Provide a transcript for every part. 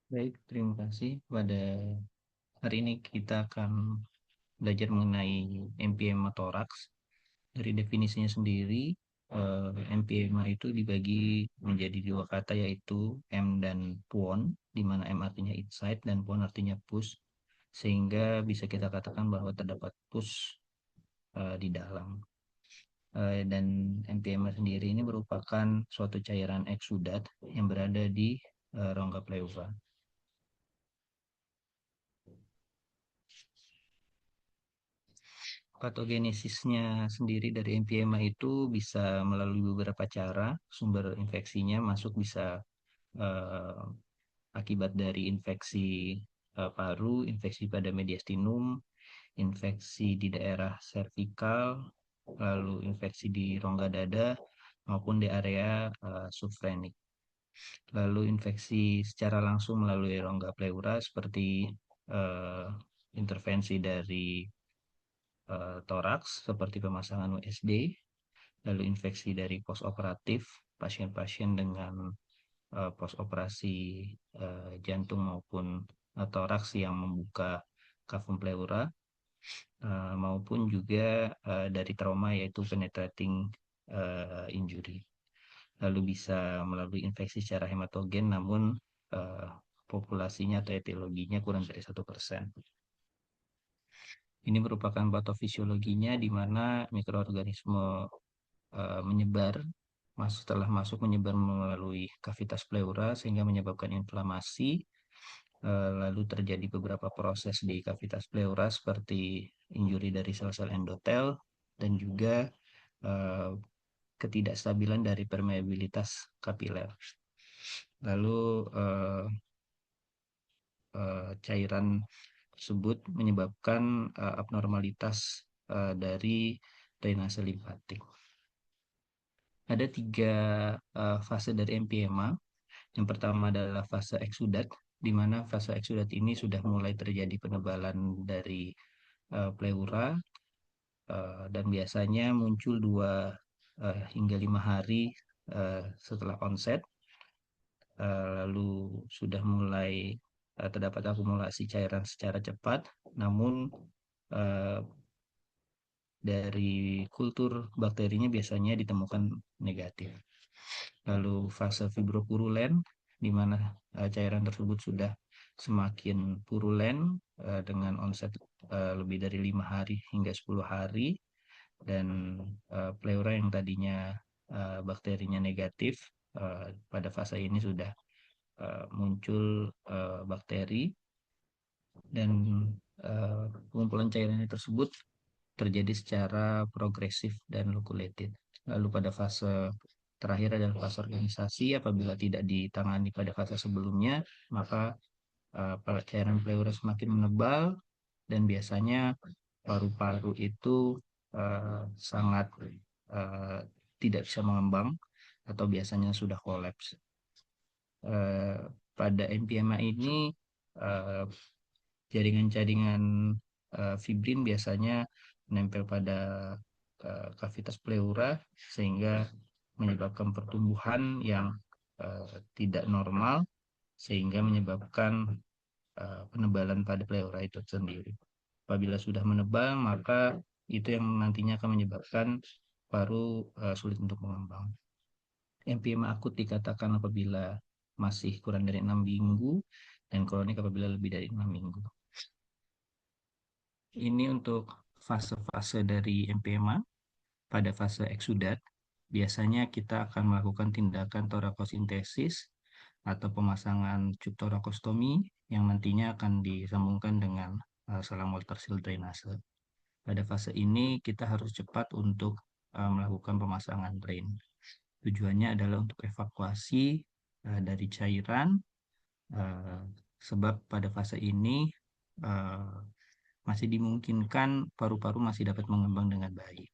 Baik, terima kasih. Pada hari ini kita akan belajar mengenai emphysema thorax. Dari definisinya sendiri, emphysema itu dibagi menjadi dua kata yaitu M dan pon, di mana M artinya inside dan pon artinya push, sehingga bisa kita katakan bahwa terdapat push di dalam. Dan emphysema sendiri ini merupakan suatu cairan eksudat yang berada di rongga pleura. Patogenesisnya sendiri dari emphysema itu bisa melalui beberapa cara. Sumber infeksinya masuk bisa eh, akibat dari infeksi paru, infeksi pada mediastinum, infeksi di daerah servikal, lalu infeksi di rongga dada maupun di area subfrenik. Lalu infeksi secara langsung melalui rongga pleura seperti eh, intervensi dari toraks seperti pemasangan USD, lalu infeksi dari postoperatif pasien-pasien dengan postoperasi jantung maupun toraks yang membuka kavum pleura, maupun juga dari trauma yaitu penetrating injury. Lalu bisa melalui infeksi secara hematogen namun uh, populasinya atau etiologinya kurang dari 1%. Ini merupakan patofisiologinya di mana mikroorganisme menyebar setelah masuk menyebar melalui kavitas pleura sehingga menyebabkan inflamasi. Lalu terjadi beberapa proses di kavitas pleura seperti injuri dari sel-sel endotel dan juga eh, ketidakstabilan dari permeabilitas kapiler. Lalu cairan tersebut menyebabkan abnormalitas dari drainase limfatik. Ada tiga fase dari emphysema. Yang pertama adalah fase eksudat, di mana fase eksudat ini sudah mulai terjadi penebalan dari pleura dan biasanya muncul 2 hingga 5 hari setelah onset. Lalu sudah mulai terdapat akumulasi cairan secara cepat, namun uh, dari kultur bakterinya biasanya ditemukan negatif. Lalu fase fibropurulen, di mana cairan tersebut sudah semakin purulen dengan onset lebih dari 5 hari hingga 10 hari, dan pleura yang tadinya bakterinya negatif pada fase ini sudah muncul bakteri, dan pengumpulan cairan tersebut terjadi secara progresif dan loculated. Lalu pada fase terakhir adalah fase organisasi. Apabila tidak ditangani pada fase sebelumnya, maka cairan pleura semakin menebal dan biasanya paru-paru itu sangat uh, tidak bisa mengembang atau biasanya sudah kolaps. Uh, Pada emphysema ini uh, jaringan-jaringan fibrin biasanya menempel pada kavitas pleura sehingga menyebabkan pertumbuhan yang tidak normal sehingga menyebabkan penebalan pada pleura itu sendiri. Apabila sudah menebal, maka itu yang nantinya akan menyebabkan paru sulit untuk mengembang. Emphysema akut dikatakan apabila masih kurang dari 6 minggu dan kronik apabila lebih dari 6 minggu. Ini untuk fase-fase dari emphysema. Pada fase eksudat, biasanya kita akan melakukan tindakan torakosintesis atau pemasangan cup torakostomi yang nantinya akan disambungkan dengan selang Walther-Seal drainase. Pada fase ini kita harus cepat untuk melakukan pemasangan drain. Tujuannya adalah untuk evakuasi dari cairan, uh, sebab pada fase ini uh, masih dimungkinkan paru-paru masih dapat mengembang dengan baik.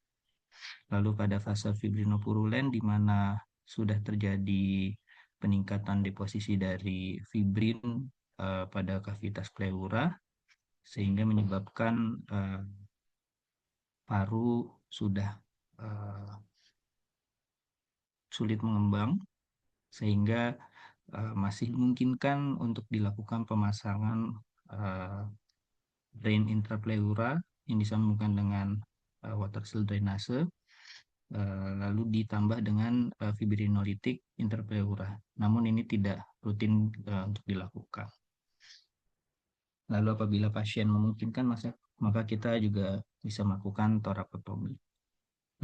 Lalu pada fase fibrinopurulen di mana sudah terjadi peningkatan deposisi dari fibrin pada kavitas pleura sehingga menyebabkan paru sudah uh, sulit mengembang sehingga masih memungkinkan untuk dilakukan pemasangan eh, drain intrapleura yang disambungkan dengan water seal drainase, lalu ditambah dengan fibrinolitik interpleura. Namun ini tidak rutin untuk dilakukan. Lalu apabila pasien memungkinkan, maka kita juga bisa melakukan torakotomi.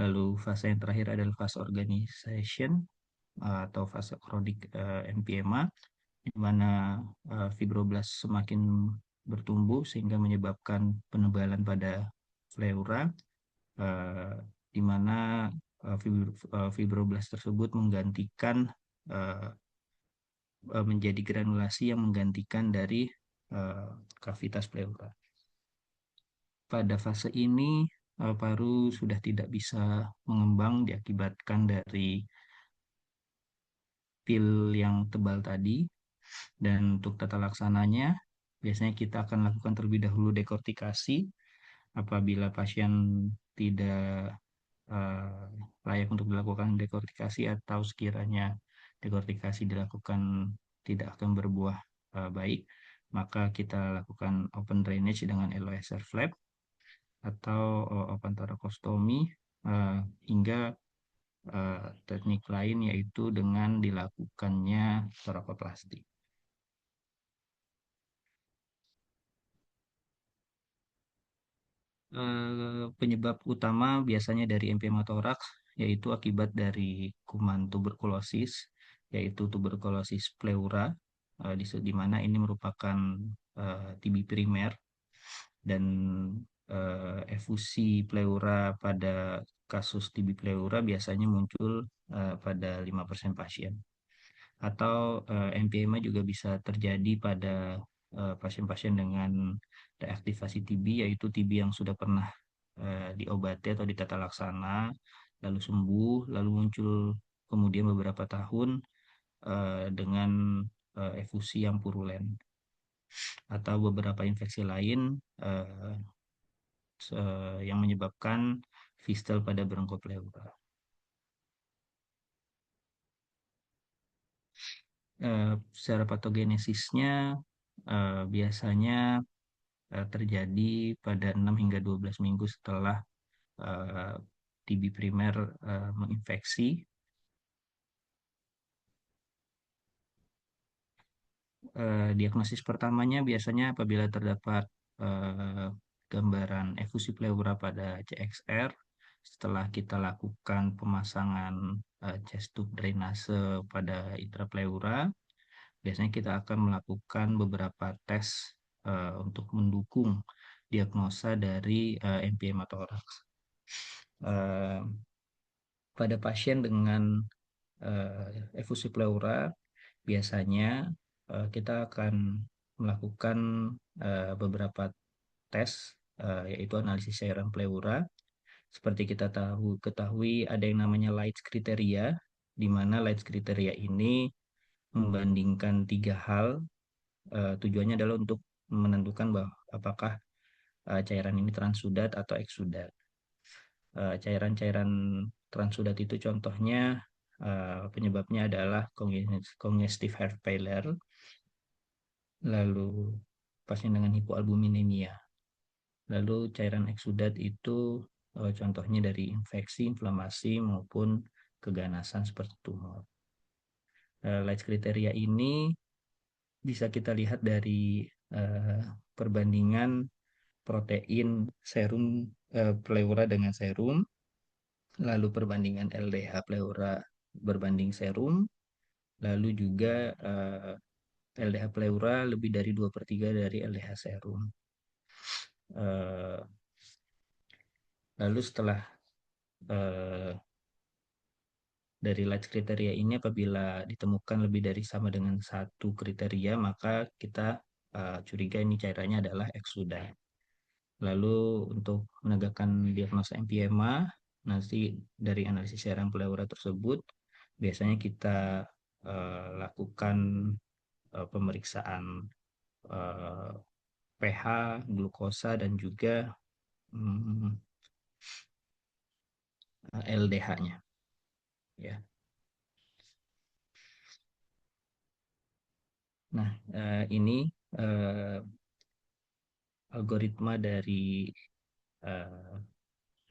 Lalu fase yang terakhir adalah fase organization atau fase kronik emphysema, di mana fibroblast semakin bertumbuh sehingga menyebabkan penebalan pada pleura, eh, di mana fibroblast tersebut menggantikan eh, menjadi granulasi yang menggantikan dari kavitas pleura. Pada fase ini paru sudah tidak bisa mengembang diakibatkan dari pil yang tebal tadi. Dan untuk tata laksananya, biasanya kita akan lakukan terlebih dahulu dekortikasi. Apabila pasien tidak eh, layak untuk dilakukan dekortikasi atau sekiranya dekortikasi dilakukan tidak akan berbuah baik, maka kita lakukan open drainage dengan LOSR flap atau open thoracostomy, hingga teknik lain yaitu dengan dilakukannya torakoplasti. Penyebab utama biasanya dari emphimotoraks yaitu akibat dari kuman tuberkulosis, yaitu tuberkulosis pleura, di mana ini merupakan TB primer, dan efusi pleura pada kasus TB pleura biasanya muncul pada 5% pasien. Atau emphysema juga bisa terjadi pada pasien-pasien dengan reaktivasi TB, yaitu TB yang sudah pernah diobati atau ditata laksana, lalu sembuh, lalu muncul kemudian beberapa tahun dengan efusi yang purulen, atau beberapa infeksi lain yang menyebabkan fistel pada bronkopleura. Secara patogenesisnya biasanya terjadi pada 6 hingga 12 minggu setelah eh, TB primer menginfeksi. Diagnosis pertamanya biasanya apabila terdapat eh, gambaran efusi pleura pada CXR, setelah kita lakukan pemasangan chest tube drainase pada intrapleura, biasanya kita akan melakukan beberapa tes untuk mendukung diagnosa dari emphysematoraks. Eh, Pada pasien dengan efusi pleura, biasanya kita akan melakukan beberapa tes, yaitu analisis cairan pleura. Seperti kita ketahui ada yang namanya Leitz kriteria, di mana Leitz kriteria ini membandingkan tiga hal. Tujuannya adalah untuk menentukan bahwa apakah cairan ini transudat atau eksudat. Cairan-cairan transudat itu contohnya penyebabnya adalah congestive heart failure, lalu pasien dengan hipoalbuminemia. Lalu cairan eksudat itu contohnya dari infeksi, inflamasi maupun keganasan seperti tumor. Leitz kriteria ini bisa kita lihat dari perbandingan protein serum pleura dengan serum, lalu perbandingan LDH pleura berbanding serum, lalu juga LDH pleura lebih dari 2/3 dari LDH serum. Eh, Lalu setelah eh, dari Leitz kriteria ini, apabila ditemukan lebih dari sama dengan satu kriteria, maka kita curiga ini cairannya adalah eksudat. Lalu untuk menegakkan diagnosa emphysema, nanti dari analisis cairan pleura tersebut, biasanya kita lakukan pemeriksaan eh, pH, glukosa, dan juga LDH-nya. Ya. Nah, ini eh, algoritma dari eh,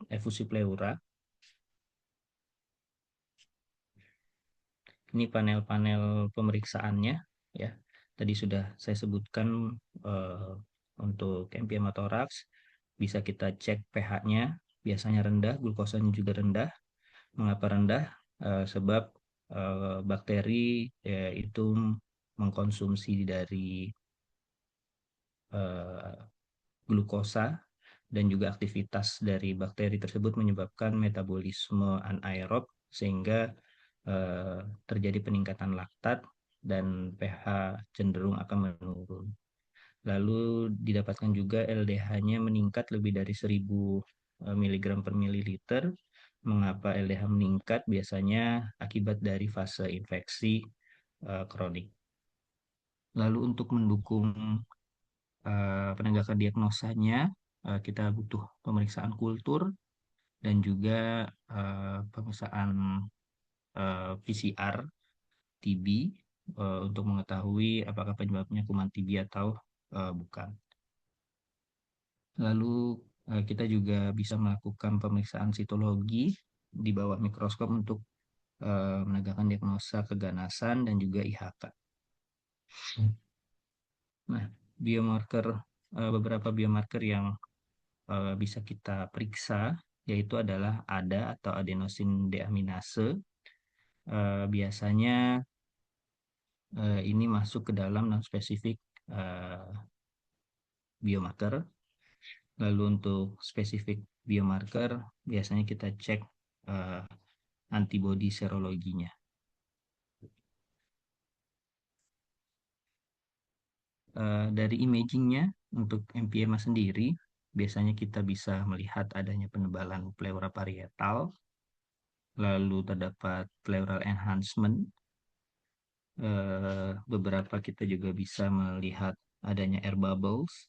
efusi pleura. Ini panel-panel pemeriksaannya ya. Tadi sudah saya sebutkan eh, untuk empiemotoraks bisa kita cek pH-nya, biasanya rendah, glukosanya juga rendah. Mengapa rendah? Sebab bakteri itu mengkonsumsi dari eh, glukosa dan juga aktivitas dari bakteri tersebut menyebabkan metabolisme anaerob sehingga eh, terjadi peningkatan laktat dan pH cenderung akan menurun. Lalu didapatkan juga LDH-nya meningkat lebih dari 1000 mg per mililiter. Mengapa LDH meningkat? Biasanya akibat dari fase infeksi kronik. Lalu untuk mendukung penegakan diagnosanya, kita butuh pemeriksaan kultur dan juga pemeriksaan PCR TB untuk mengetahui apakah penyebabnya kuman TB atau bukan. Lalu kita juga bisa melakukan pemeriksaan sitologi di bawah mikroskop untuk menegakkan diagnosa keganasan dan juga IHK. Nah, biomarker beberapa biomarker yang bisa kita periksa yaitu adalah ADA atau adenosin deaminase. Biasanya ini masuk ke dalam non-spesifik uh, biomarker. Lalu untuk spesifik biomarker biasanya kita cek uh, antibodi serologinya. Dari imagingnya untuk MPMA sendiri biasanya kita bisa melihat adanya penebalan pleura parietal, lalu terdapat pleural enhancement. Beberapa kita juga bisa melihat adanya air bubbles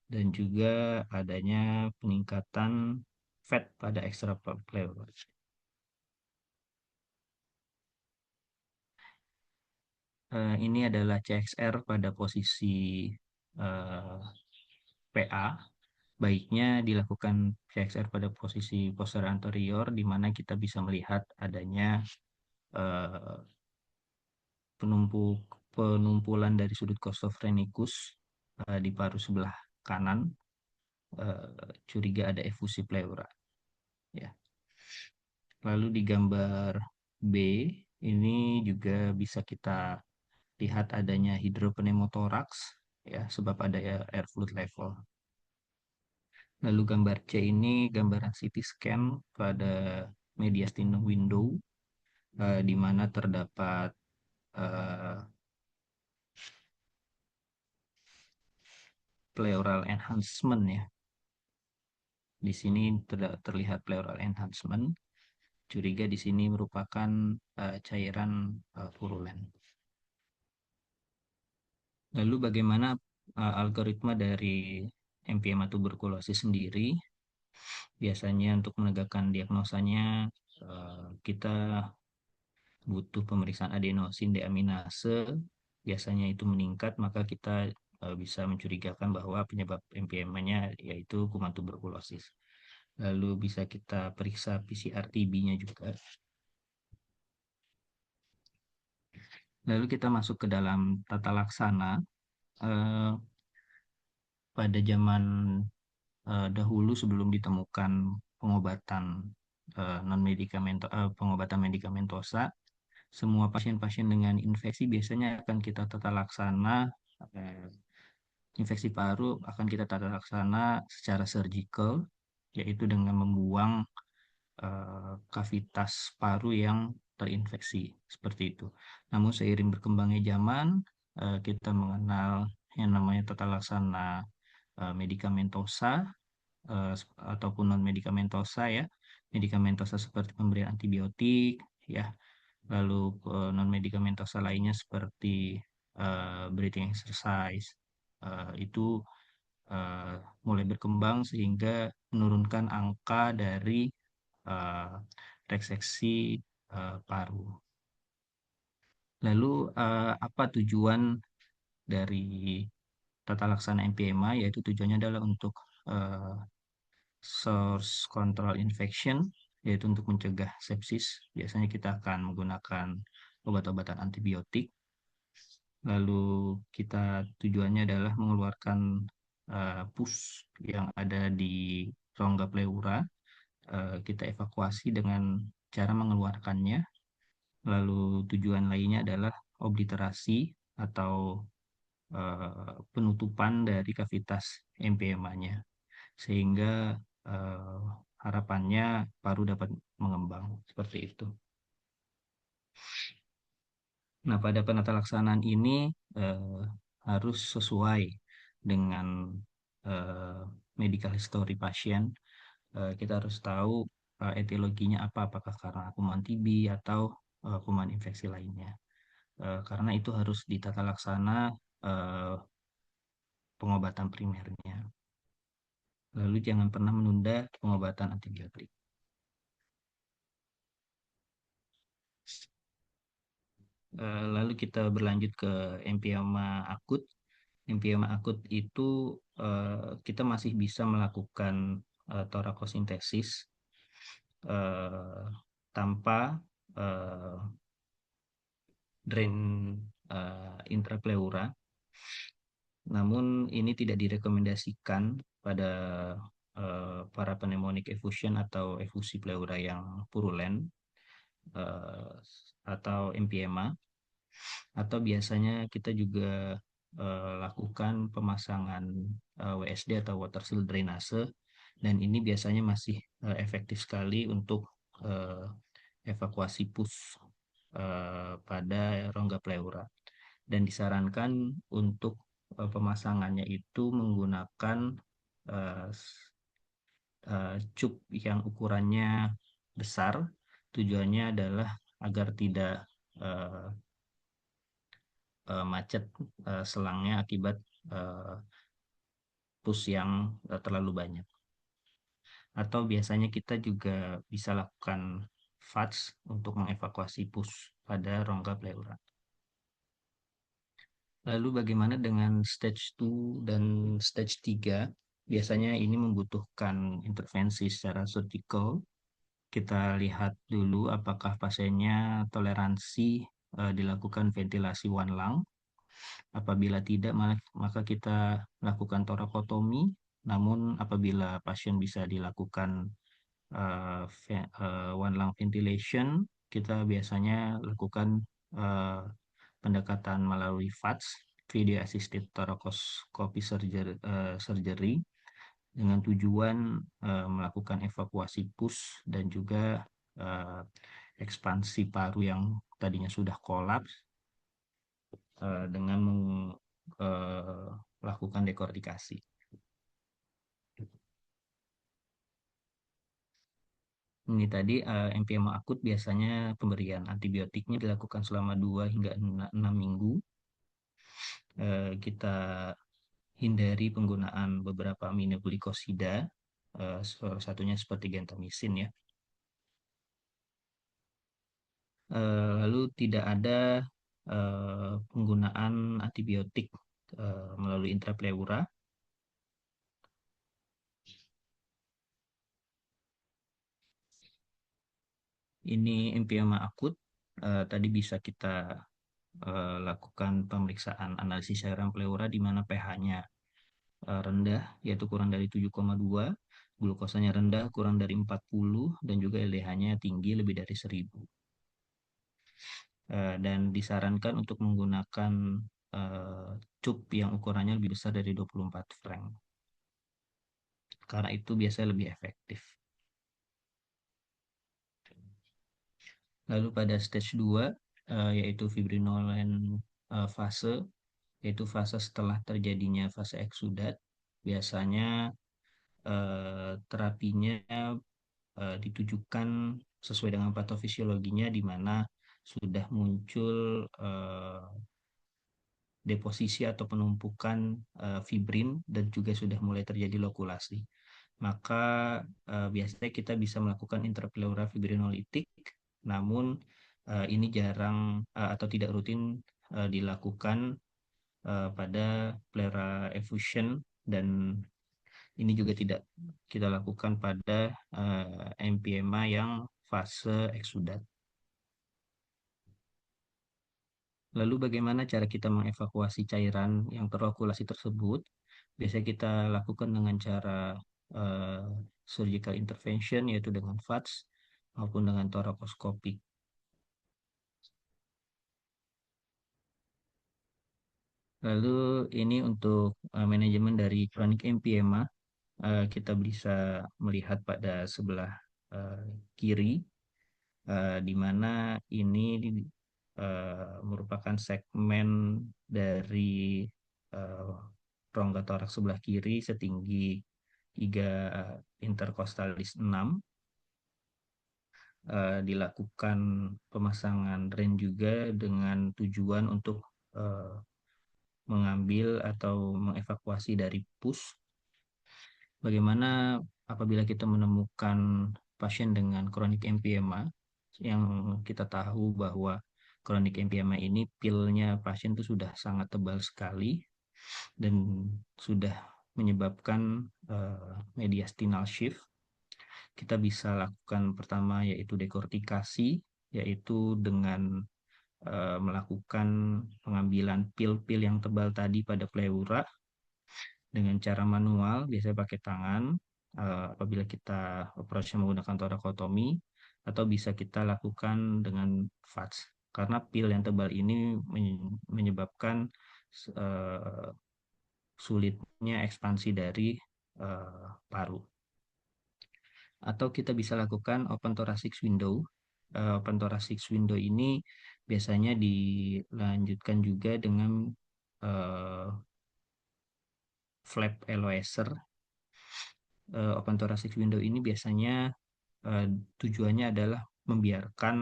dan juga adanya peningkatan fat pada extrapleural. Ini adalah CXR pada posisi eh, PA. Baiknya dilakukan CXR pada posisi posterior anterior, di mana kita bisa melihat adanya eh, penumpuk penumpulan dari sudut costophrenicus di paru sebelah kanan. Curiga ada efusi pleura. Ya. Lalu di gambar B ini juga bisa kita lihat adanya hidropneumotoraks ya sebab ada air fluid level. Lalu gambar C ini gambaran CT scan pada mediastinum window di mana terdapat eh, pleural enhancement ya. Di sini terlihat pleural enhancement. Curiga di sini merupakan cairan purulen. Lalu bagaimana algoritma dari emphysema tuberkulosis sendiri? Biasanya untuk menegakkan diagnosanya kita butuh pemeriksaan adenosin deaminase. Biasanya itu meningkat, maka kita bisa mencurigakan bahwa penyebab emphysema-nya yaitu kuman tuberkulosis. Lalu bisa kita periksa PCR TB-nya juga. Lalu kita masuk ke dalam tata laksana. Eh, Pada zaman dahulu sebelum ditemukan pengobatan pengobatan medikamentosa, semua pasien-pasien dengan infeksi biasanya akan kita tata laksana eh, infeksi paru akan kita tata laksana secara surgical, yaitu dengan membuang kavitas paru yang terinfeksi seperti itu. Namun seiring berkembangnya zaman, kita mengenal yang namanya tata laksana medikamentosa ataupun non medikamentosa ya. Medikamentosa seperti pemberian antibiotik ya. Lalu non medikamentosa lainnya seperti breathing exercise itu eh, mulai berkembang sehingga menurunkan angka dari eh, reseksi paru. Lalu apa tujuan dari tata laksana MPMA? Yaitu tujuannya adalah untuk eh, source control infection, yaitu untuk mencegah sepsis. Biasanya kita akan menggunakan obat-obatan antibiotik. Lalu tujuannya adalah mengeluarkan pus yang ada di rongga pleura. Kita evakuasi dengan cara mengeluarkannya. Lalu tujuan lainnya adalah obliterasi atau penutupan dari kavitas MPMA-nya, sehingga eh, harapannya paru dapat mengembang seperti itu. Nah, pada penata laksanaan ini eh, harus sesuai dengan eh, medical history pasien. Kita harus tahu etiologinya apa, apakah karena kuman TB atau kuman infeksi lainnya. Karena itu harus ditata laksana eh, pengobatan primernya. Lalu jangan pernah menunda pengobatan antibiotik. Lalu kita berlanjut ke empiema akut. Empiema akut itu kita masih bisa melakukan torakosintesis eh, tanpa eh, drain intrapleura. Namun ini tidak direkomendasikan pada para pneumonik effusion atau efusi pleura yang purulen eh, atau empiema. Atau biasanya kita juga lakukan pemasangan WSD atau water seal drainase, dan ini biasanya masih efektif sekali untuk eh, evakuasi pus pada rongga pleura, dan disarankan untuk pemasangannya itu menggunakan eh, cup yang ukurannya besar. Tujuannya adalah agar tidak eh, macet selangnya akibat eh, pus yang terlalu banyak. Atau biasanya kita juga bisa lakukan VATS untuk mengevakuasi pus pada rongga pleura. Lalu bagaimana dengan stage 2 dan stage 3? Biasanya ini membutuhkan intervensi secara surgical. Kita lihat dulu apakah pasiennya toleransi dilakukan ventilasi one lung. Apabila tidak, maka kita lakukan torakotomi. Namun apabila pasien bisa dilakukan one lung ventilation, kita biasanya lakukan uh, pendekatan melalui VATS, Video Assisted Thoracoscopy Surgery, dengan tujuan melakukan evakuasi pus dan juga uh, ekspansi paru yang tadinya sudah kolaps dengan melakukan dekortikasi. Ini tadi empiema akut biasanya pemberian antibiotiknya dilakukan selama 2 hingga 6 minggu. Kita hindari penggunaan beberapa aminoglikosida, salah satunya seperti gentamicin ya. Lalu tidak ada penggunaan antibiotik melalui intrapleura. Ini empiema akut. Tadi bisa kita lakukan pemeriksaan analisis cairan pleura di mana pH-nya rendah, yaitu kurang dari 7,2, glukosanya rendah kurang dari 40, dan juga LDH-nya tinggi lebih dari 1000. Dan disarankan untuk menggunakan cup yang ukurannya lebih besar dari 24 frank. Karena itu biasanya lebih efektif. Lalu pada stage 2, yaitu fibrinogen fase, yaitu fase setelah terjadinya fase eksudat. Biasanya terapinya ditujukan sesuai dengan patofisiologinya, di mana sudah muncul deposisi atau penumpukan fibrin dan juga sudah mulai terjadi lokulasi. Maka biasanya kita bisa melakukan intrapleural fibrinolitik, namun Ini jarang atau tidak rutin dilakukan pada pleura effusion, dan ini juga tidak kita lakukan pada emphysema yang fase eksudat. Lalu bagaimana cara kita mengevakuasi cairan yang terokulasi tersebut? Biasanya kita lakukan dengan cara eh, surgical intervention, yaitu dengan VATS maupun dengan thoracoskopik. Lalu ini untuk manajemen dari chronic emphysema, kita bisa melihat pada sebelah eh, kiri, di mana ini merupakan segmen dari eh, rongga toraks sebelah kiri setinggi 3 intercostalis 6. Dilakukan pemasangan drain juga dengan tujuan untuk eh, mengambil atau mengevakuasi dari pus. Bagaimana apabila kita menemukan pasien dengan chronic emphysema, yang kita tahu bahwa chronic emphysema ini pilnya pasien itu sudah sangat tebal sekali dan sudah menyebabkan mediastinal shift. Kita bisa lakukan pertama yaitu dekortikasi, yaitu dengan melakukan pengambilan pil-pil yang tebal tadi pada pleura dengan cara manual, biasanya pakai tangan, apabila kita operasi menggunakan torakotomi, atau bisa kita lakukan dengan VATS. Karena pil yang tebal ini menyebabkan uh, sulitnya ekspansi dari paru. Atau kita bisa lakukan open thoracic window. Open thoracic window ini biasanya dilanjutkan juga dengan uh, flap Eloiser. Open thoracic window ini biasanya eh, tujuannya adalah membiarkan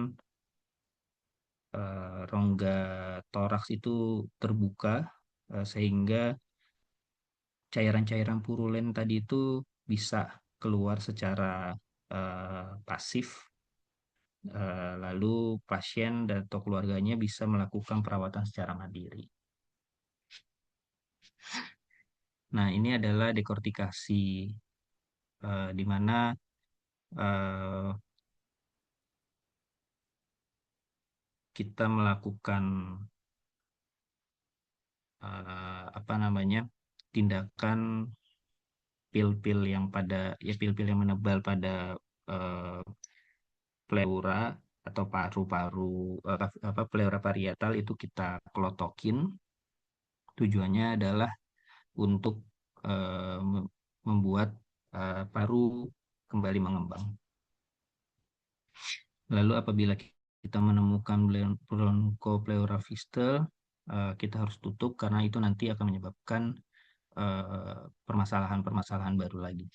rongga toraks itu terbuka, sehingga cairan-cairan purulen tadi itu bisa keluar secara pasif. Lalu pasien dan atau keluarganya bisa melakukan perawatan secara mandiri. Nah, ini adalah dekortikasi, di mana eh, kita melakukan apa namanya, tindakan pil-pil yang pada ya pil-pil yang menebal pada eh, pleura atau paru-paru, apa, pleura parietal itu kita klotokin. Tujuannya adalah untuk membuat paru kembali mengembang. Lalu apabila kita menemukan bronchopleura fistel, kita harus tutup karena itu nanti akan menyebabkan permasalahan-permasalahan baru lagi.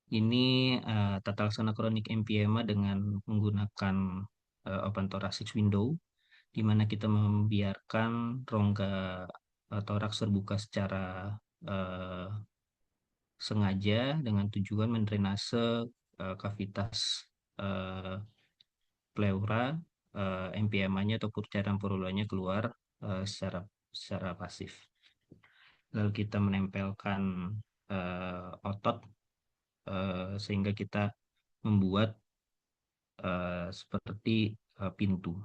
Ini tata laksana kronik emphysema dengan menggunakan open thoracic window, di mana kita membiarkan rongga toraks terbuka secara eh, sengaja dengan tujuan mendrainase kavitas eh, pleura, emphysema-nya atau cairan purulanya keluar secara pasif. Lalu kita menempelkan otot sehingga kita membuat seperti pintu.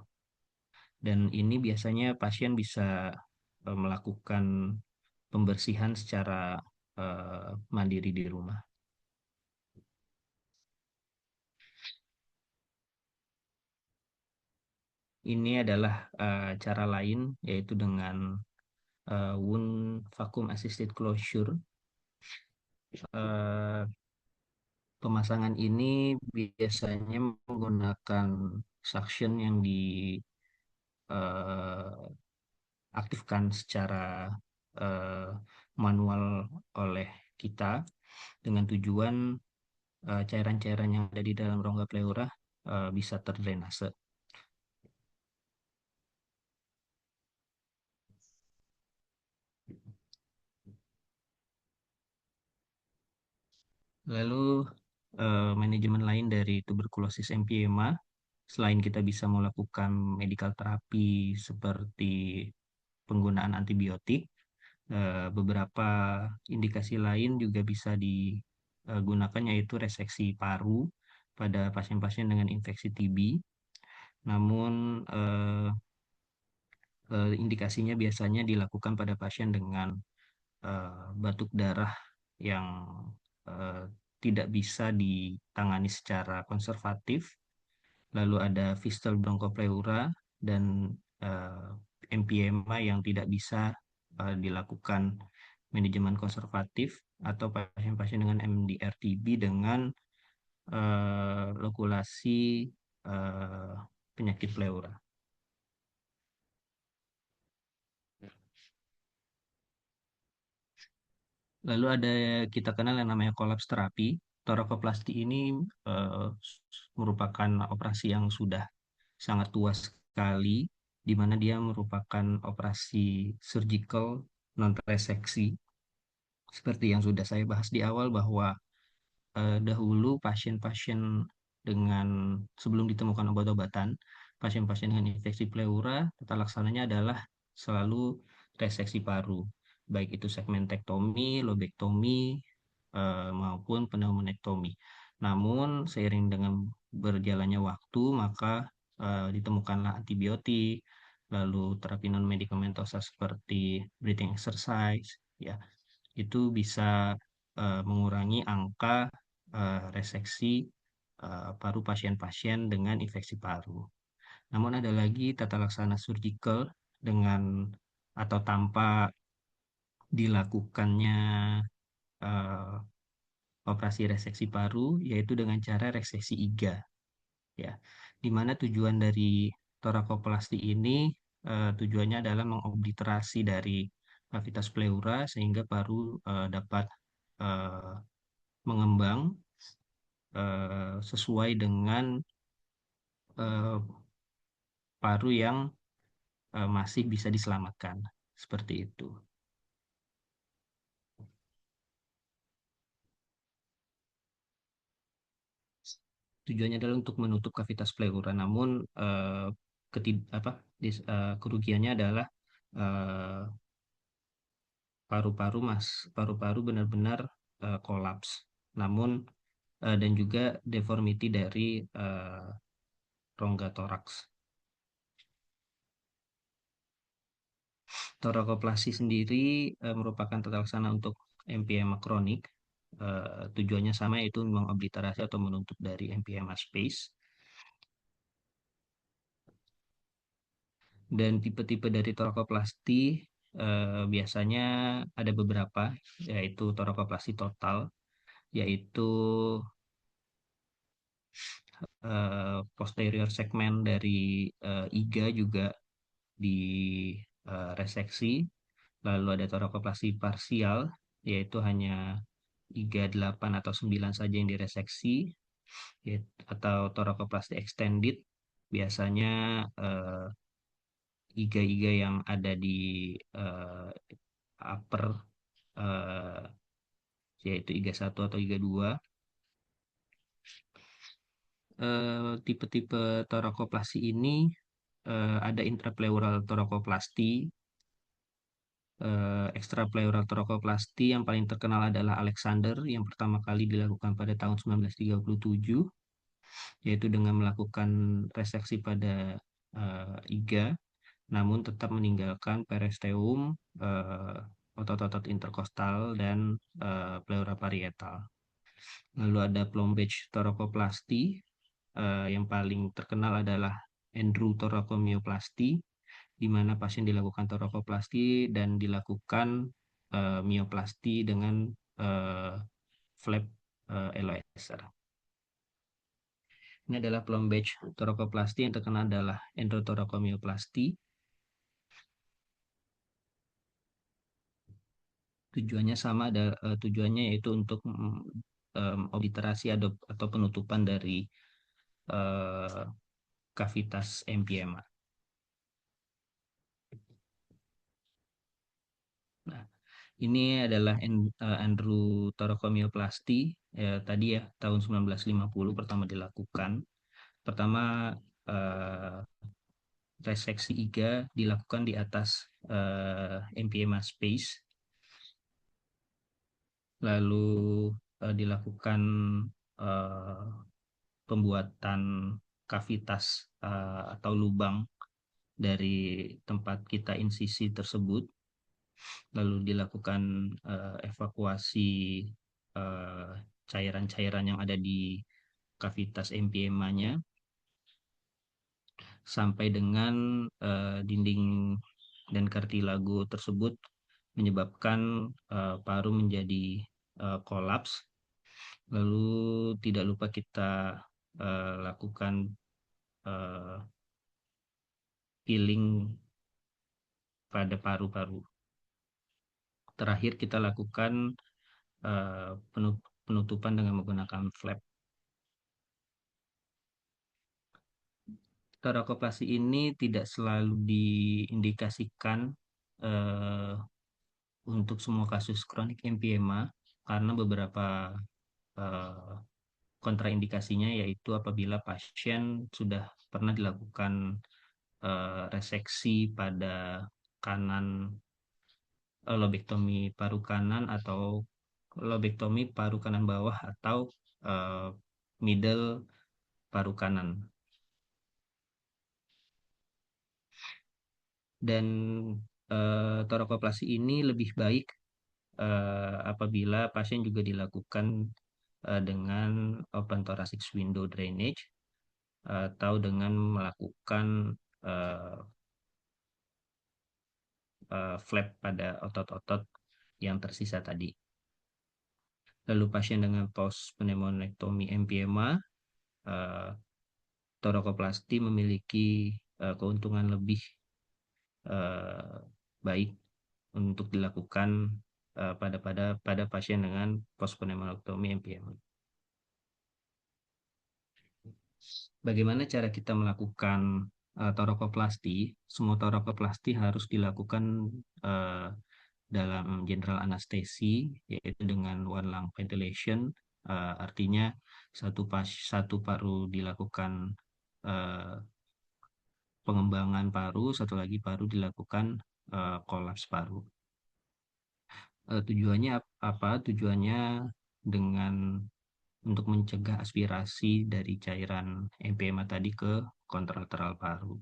Dan ini biasanya pasien bisa melakukan pembersihan secara mandiri di rumah. Ini adalah cara lain, yaitu dengan wound vacuum assisted closure. Eh, Pemasangan ini biasanya menggunakan suction yang diaktifkan secara eh, manual oleh kita, dengan tujuan cairan-cairan yang ada di dalam rongga pleura bisa terdrainase. Lalu manajemen lain dari tuberkulosis emphysema, selain kita bisa melakukan medical terapi seperti penggunaan antibiotik, beberapa indikasi lain juga bisa digunakan yaitu reseksi paru pada pasien-pasien dengan infeksi TB. Namun indikasinya biasanya dilakukan pada pasien dengan batuk darah yang eh, tidak bisa ditangani secara konservatif. Lalu ada fistel bronchopleura dan eh, emphysema yang tidak bisa dilakukan manajemen konservatif, atau pasien-pasien dengan MDR-TB dengan lokulasi eh, penyakit pleura. Lalu ada kita kenal yang namanya kolaps terapi. Torakoplasti ini eh, merupakan operasi yang sudah sangat tua sekali, di mana dia merupakan operasi surgical non reseksi. Seperti yang sudah saya bahas di awal bahwa dahulu pasien-pasien dengan sebelum ditemukan obat-obatan, pasien-pasien dengan infeksi pleura, tata laksananya adalah selalu reseksi paru, baik itu segmentektomi, lobektomi, maupun pneumonektomi. Namun seiring dengan berjalannya waktu, maka ditemukanlah antibiotik, lalu terapi non medikamentosa seperti breathing exercise, ya itu bisa mengurangi angka reseksi paru pasien-pasien dengan infeksi paru. Namun ada lagi tata laksana surgical dengan atau tanpa dilakukannya eh, operasi reseksi paru, yaitu dengan cara reseksi iga, ya. Di mana tujuan dari torakoplasti ini tujuannya adalah mengobliterasi dari kavitas pleura sehingga paru dapat eh, mengembang sesuai dengan eh, paru yang masih bisa diselamatkan. Seperti itu. Tujuannya adalah untuk menutup kavitas pleura, namun apa, kerugiannya adalah eh, paru-paru benar-benar kolaps. Namun dan juga deformity dari rongga toraks. Torakoplasi sendiri merupakan tata laksana untuk emphysema kronik. Tujuannya sama, yaitu mengobliterasi atau menutup dari emphysema space. Dan tipe-tipe dari torakoplasti biasanya ada beberapa, yaitu torakoplasti total, yaitu posterior segmen dari iga juga di reseksi. Lalu ada torakoplasti parsial, yaitu hanya iga 8 atau 9 saja yang direseksi, atau torakoplasti extended, biasanya iga-iga yang ada di eh, upper, eh, yaitu iga 1 atau iga 2. Tipe-tipe torakoplasti ini ada intrapleural torakoplasti, extrapleural torakoplasti. Yang paling terkenal adalah Alexander, yang pertama kali dilakukan pada tahun 1937, yaitu dengan melakukan reseksi pada iga, namun tetap meninggalkan peristeum, otot-otot interkostal, dan pleura parietal. Lalu ada plombage torakoplasti, yang paling terkenal adalah endotoracomyoplasti, di mana pasien dilakukan torakoplasti dan dilakukan mioplasti dengan uh, flap LOSR. Ini adalah plombage torakoplasti, yang terkenal adalah endotoracomyoplasti. Tujuannya sama, ada tujuannya yaitu untuk obliterasi atau penutupan dari eh, kavitas emphysema. Nah, Ini adalah Andrew Torokomioplasti, tadi ya tahun 1950 pertama dilakukan. Pertama eh, reseksi iga dilakukan di atas MPMA space, lalu dilakukan eh, pembuatan kavitas atau lubang dari tempat kita insisi tersebut, lalu dilakukan evakuasi eh, cairan-cairan yang ada di kavitas MPMA-nya sampai dengan dinding dan kartilago tersebut menyebabkan paru menjadi kolaps. Lalu tidak lupa kita lakukan eh, peeling pada paru-paru. Terakhir kita lakukan penutupan dengan menggunakan flap. Torakoplasi ini tidak selalu diindikasikan eh, untuk semua kasus kronik emphysema karena beberapa eh, kontraindikasinya, yaitu apabila pasien sudah pernah dilakukan reseksi pada kanan, lobektomi paru kanan atau lobektomi paru kanan bawah atau eh, middle paru kanan. Dan torakoplasi ini lebih baik apabila pasien juga dilakukan dengan open thoracic window drainage atau dengan melakukan uh, flap pada otot-otot yang tersisa tadi. Lalu pasien dengan post pneumonectomy emphysema, uh, torakoplasti memiliki keuntungan lebih uh, baik untuk dilakukan pada pasien dengan post pneumonectomy emphysema. Bagaimana cara kita melakukan torakoplasti? Semua torakoplasti harus dilakukan uh, dalam general anestesi, yaitu dengan one lung ventilation. Artinya satu paru dilakukan uh, pengembangan paru, satu lagi paru dilakukan kolaps paru. Tujuannya apa? Tujuannya dengan untuk mencegah aspirasi dari cairan emphysema tadi ke kontralateral paru.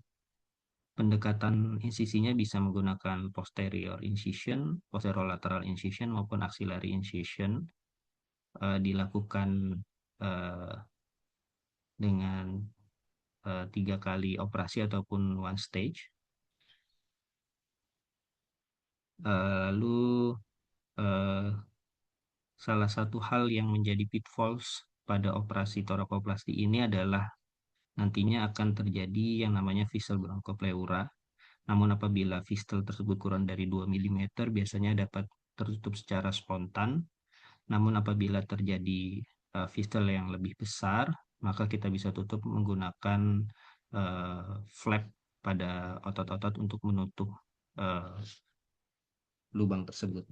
Pendekatan insisinya bisa menggunakan posterior incision, posterolateral incision maupun axillary incision. Dilakukan uh, dengan 3 kali operasi ataupun one stage. Lalu uh, salah satu hal yang menjadi pitfalls pada operasi torakoplasti ini adalah nantinya akan terjadi yang namanya fistel bronchopleura. Namun apabila fistel tersebut kurang dari 2 mm, biasanya dapat tertutup secara spontan. Namun apabila terjadi fistel yang lebih besar, maka kita bisa tutup menggunakan flap pada otot-otot untuk menutup uh, lubang tersebut.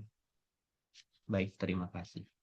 Baik, terima kasih.